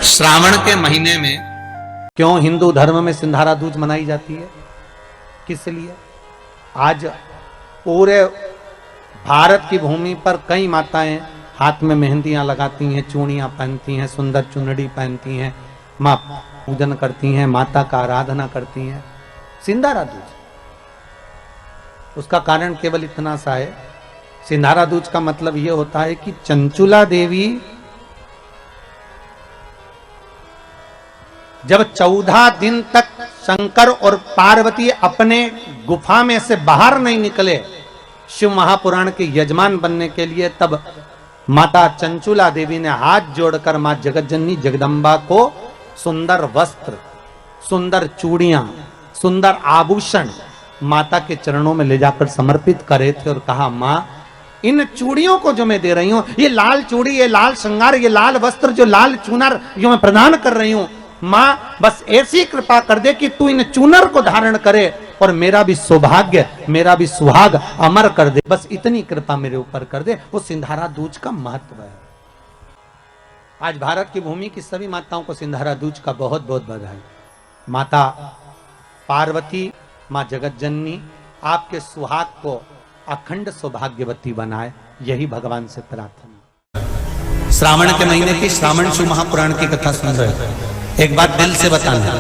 श्रावण के महीने में क्यों हिंदू धर्म में सिंधारा दूज मनाई जाती है? किस लिए? आज पूरे भारत की भूमि पर कई माताएं हाथ में मेहंदियां लगाती हैं, चूड़ियां पहनती हैं, सुंदर चुनरी पहनती हैं, मां पूजन करती हैं, माता का आराधना करती हैं। सिंधारा दूज, उसका कारण केवल इतना सा है, सिंधारा दूज का मतलब यह होता है कि चंचुला देवी जब 14 दिन तक शंकर और पार्वती अपने गुफा में से बाहर नहीं निकले शिव महापुराण के यजमान बनने के लिए, तब माता चंचुला देवी ने हाथ जोड़कर मां जगतजननी जगदम्बा को सुंदर वस्त्र, सुंदर चूड़ियां, सुंदर आभूषण माता के चरणों में ले जाकर समर्पित करे थे और कहा, मां इन चूड़ियों को जो मैं दे रही हूं, ये लाल चूड़ी, ये लाल श्रृंगार, ये लाल वस्त्र, जो लाल चूनर जो मैं प्रदान कर रही हूं, मां बस ऐसी कृपा कर दे कि तू इन चूनर को धारण करे और मेरा भी सौभाग्य, मेरा भी सुहाग अमर कर दे, बस इतनी कृपा मेरे ऊपर कर दे। वो सिंधारा दूज का महत्व है। आज भारत की भूमि की सभी माताओं को सिंधारा दूज का बहुत बहुत बधाई। माता पार्वती, मां जगतजननी आपके सुहाग को अखंड सौभाग्यवती बनाए, यही भगवान से प्रार्थना। श्रावण के महीने की श्रावण शिव महापुराण की कथा सुन रहे हैं। एक बात दिल से बताना,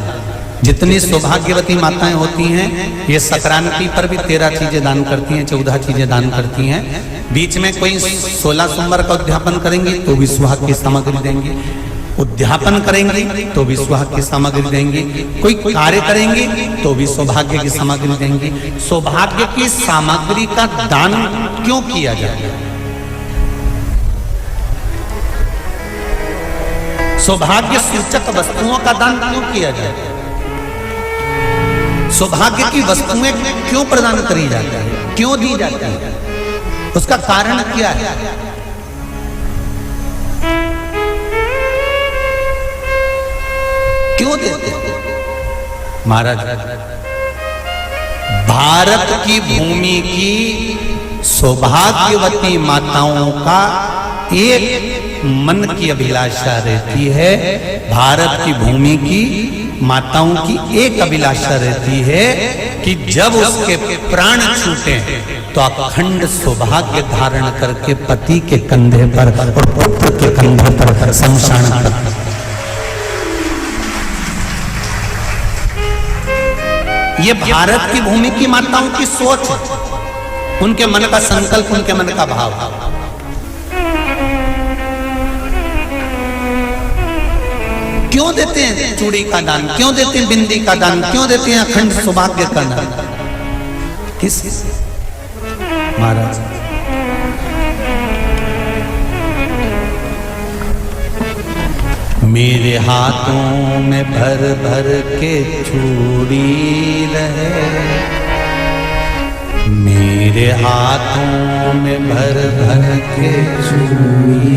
जितनी सौभाग्यवती माताएं होती हैं, ये संक्रांति पर भी 13 चीजें दान करती हैं, 14 चीजें दान करती हैं। बीच में कोई 16 सोमवार का उद्यापन करेंगी तो भी सुहाग की सामग्री देंगी, उद्यापन करेंगी तो भी सुहाग की सामग्री देंगी, कोई कार्य करेंगी तो भी सौभाग्य की सामग्री देंगी। सौभाग्य की सामग्री का दान क्यों किया जाए? सौभाग्य सूचक वस्तुओं का दान क्यों किया जाए? सौभाग्य की वस्तुएं क्यों प्रदान करी जाती है, क्यों दी जाती है? उसका कारण क्या है? क्यों देते हैं? महाराज, भारत की भूमि की सौभाग्यवती माताओं का एक मन की अभिलाषा रहती है, भारत की भूमि की माताओं की एक अभिलाषा रहती है कि जब उसके प्राण छूटे तो अखंड सौभाग्य धारण करके पति के कंधे पर और पुत्र के कंधे पर शमशान कर। ये भारत की भूमि की माताओं की सोच है, उनके मन का संकल्प, उनके मन का भाव। क्यों देते हैं चूड़ी का दान, क्यों देते हैं बिंदी का दान, क्यों देते हैं अखंड सौभाग्य का दान? किस महाराज? मेरे हाथों में भर भर के चूड़ी रहे, मेरे हाथों में भर भर के चूड़ी,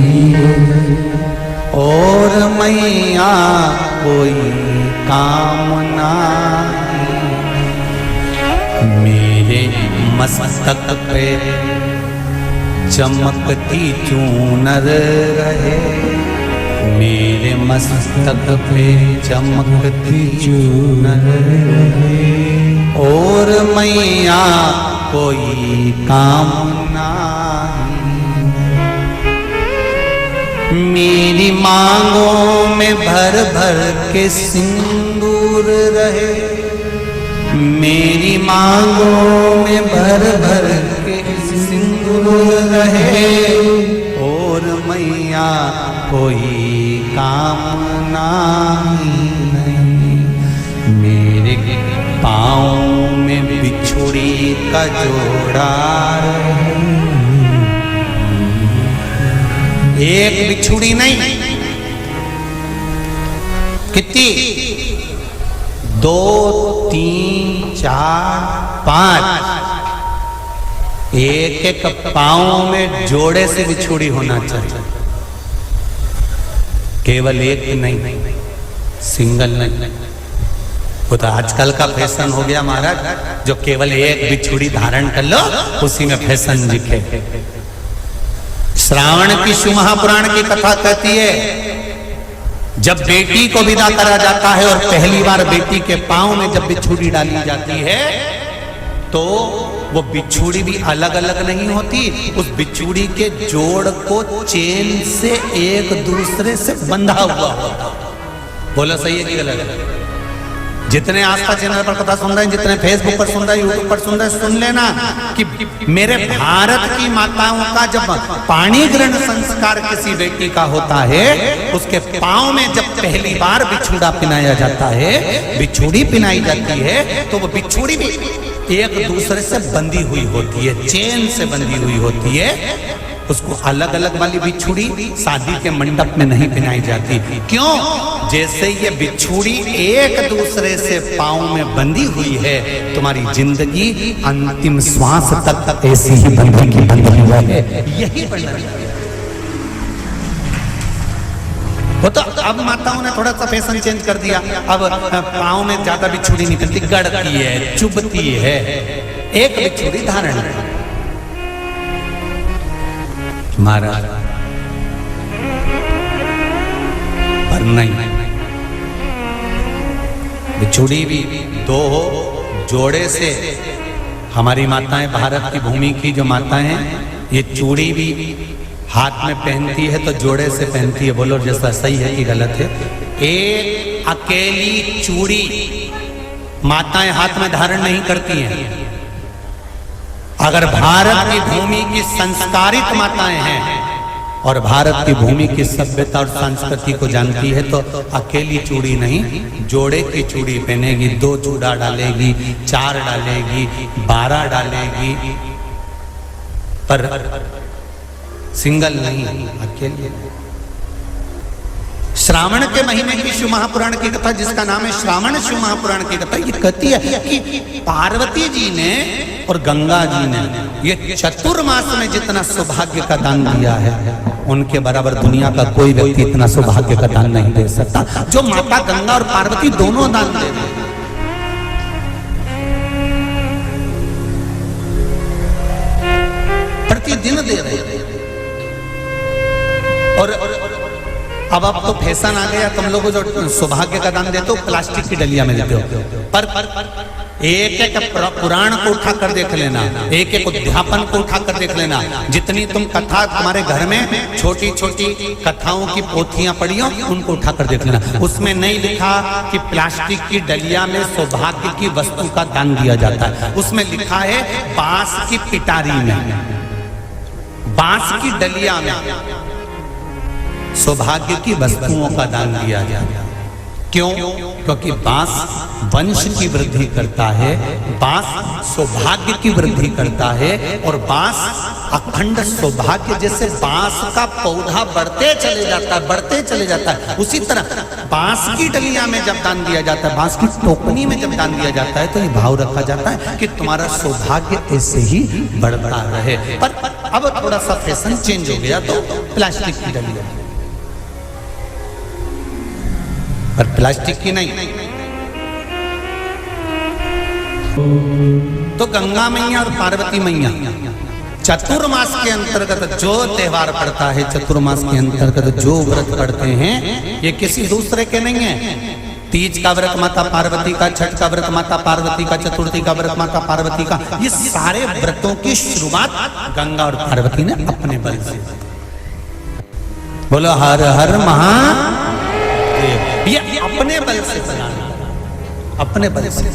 और मैया कोई कामना, मेरे मस्तक पे चमकती चूनर रहे, मेरे मस्तक पे चमकती चूनर रहे, और मैया कोई कामना, मेरी मांगों में भर भर के सिंदूर रहे, मेरी मांगों में भर भर के सिंदूर रहे, और मैया कोई कामना नहीं, मेरे पाँव में बिछुड़ी का जोड़ा रहे, एक बिछुड़ी नहीं, कितनी? 2, 3, 4, 5, एक एक पाँव में जोड़े से बिछुड़ी होना चाहिए, केवल एक नहीं, सिंगल नहीं। वो तो आजकल का फैशन हो गया महाराज, जो केवल एक बिछुड़ी धारण कर लो उसी में फैशन दिखे। श्रावण की शिव महापुराण की कथा कहती है जब बेटी को विदा करा जाता है और पहली बार बेटी के पांव में जब बिछुड़ी डाली जाती है तो वो बिछुड़ी भी अलग अलग नहीं होती, उस बिछुड़ी के जोड़ को चेन से एक दूसरे से बंधा हुआ होता। बोला सही है कि गलत है? जितने आस्था चैनल पर कथा सुन रहे हैं, जितने फेसबुक पर सुन रहे हैं, यूट्यूब पर सुन रहे हैं, सुन लेना कि मेरे भारत की माताओं का जब पाणी ग्रहण संस्कार किसी बेटी का होता है, उसके पांव में जब पहली बार बिछुड़ा पिनाया जाता है, बिछुड़ी पिनाई जाती है, तो वो बिछुड़ी भी एक दूसरे से बंधी हुई होती है, चेन से बंधी हुई होती है। उसको अलग अलग वाली बिछुड़ी शादी के मंडप में नहीं पहनाई जाती। क्यों? जैसे ये बिछुड़ी एक दूसरे से पांव में बंधी हुई है, तुम्हारी जिंदगी अंतिम श्वास तक ऐसी ही बंधी की बंधी हुई है। यही बंधन है। वो तो अब माताओं ने थोड़ा सा फैशन चेंज कर दिया, अब पांव में ज्यादा बिछुड़ी नहीं पहनती, गड़ती है, चुभती है, एक बिछुड़ी धारण है। महाराज पर नहीं, बिछुड़ी भी दो हो, जोड़े से। हमारी माताएं, भारत की भूमि की जो माताएं हैं, ये चूड़ी भी हाथ में पहनती है तो जोड़े से पहनती है। बोलो जैसा सही है कि गलत है? एक अकेली चूड़ी माताएं हाथ में धारण नहीं करती हैं। अगर भारत की भूमि की संस्कारित माताएं हैं और भारत की भूमि की सभ्यता और संस्कृति को जानती है, तो अकेली चूड़ी नहीं, जोड़े की चूड़ी पहनेगी, 2 चूड़ा डालेगी, 4 डालेगी, 12 डालेगी, पर सिंगल नहीं, अकेले। श्रावण के महीने की शिव महापुराण की कथा, जिसका नाम है श्रावण शिव महापुराण की कथा, ये कहती है कि पार्वती जी ने और गंगा जी ने ये चतुर्मास में जितना सौभाग्य का दान दिया है, उनके बराबर दुनिया का कोई व्यक्ति इतना सौभाग्य का दान नहीं दे सकता, जो माता गंगा और पार्वती दोनों दान दे रहे। प्रतिदिन दे रहे। और अब तो फैशन आ गया, तुम लोगों जो सौभाग्य का दान देते हो प्लास्टिक की डलिया में देते हो, पर एक एक पुराण को उठा कर देख लेना, एक एक उद्यापन को उठा कर देख लेना, जितनी तुम कथा तुम्हारे घर में छोटी छोटी कथाओं की पोथियां पड़ी हो, उनको उठा कर देख लेना। उसमें नहीं लिखा कि प्लास्टिक की डलिया में सौभाग्य की वस्तु का दान दिया जाता है, उसमें लिखा है बांस की पिटारी में, बांस की डलिया में सौभाग्य की वस्तुओं का दान दिया जाए। क्यों? क्योंकि बांस वंश की वृद्धि करता है, बांस सौभाग्य की वृद्धि करता है, और बांस अखंड सौभाग्य। जैसे बांस का पौधा बढ़ते चले जाता है, बढ़ते चले जाता है, उसी तरह बांस की डलिया में जब दान दिया जाता है, बांस की टोकनी में जब दान दिया जाता है, तो ये भाव रखा जाता है कि तुम्हारा सौभाग्य ऐसे ही बढ़ता रहे। पर अब थोड़ा सा फैशन चेंज हो गया, तो प्लास्टिक की डलिया, पर प्लास्टिक की नहीं। तो गंगा मैया और पार्वती मैया चतुर्मास के अंतर्गत जो त्योहार पड़ता है, चतुर्मास के अंतर्गत जो व्रत पड़ते हैं, ये किसी दूसरे के नहीं है। तीज का व्रत माता पार्वती का, छठ का व्रत माता पार्वती का, चतुर्थी का व्रत माता पार्वती का, ये सारे व्रतों की शुरुआत गंगा और पार्वती ने अपने बल से। बोलो हर हर महादेव। ये अपने बल से बनाना, अपने बल से।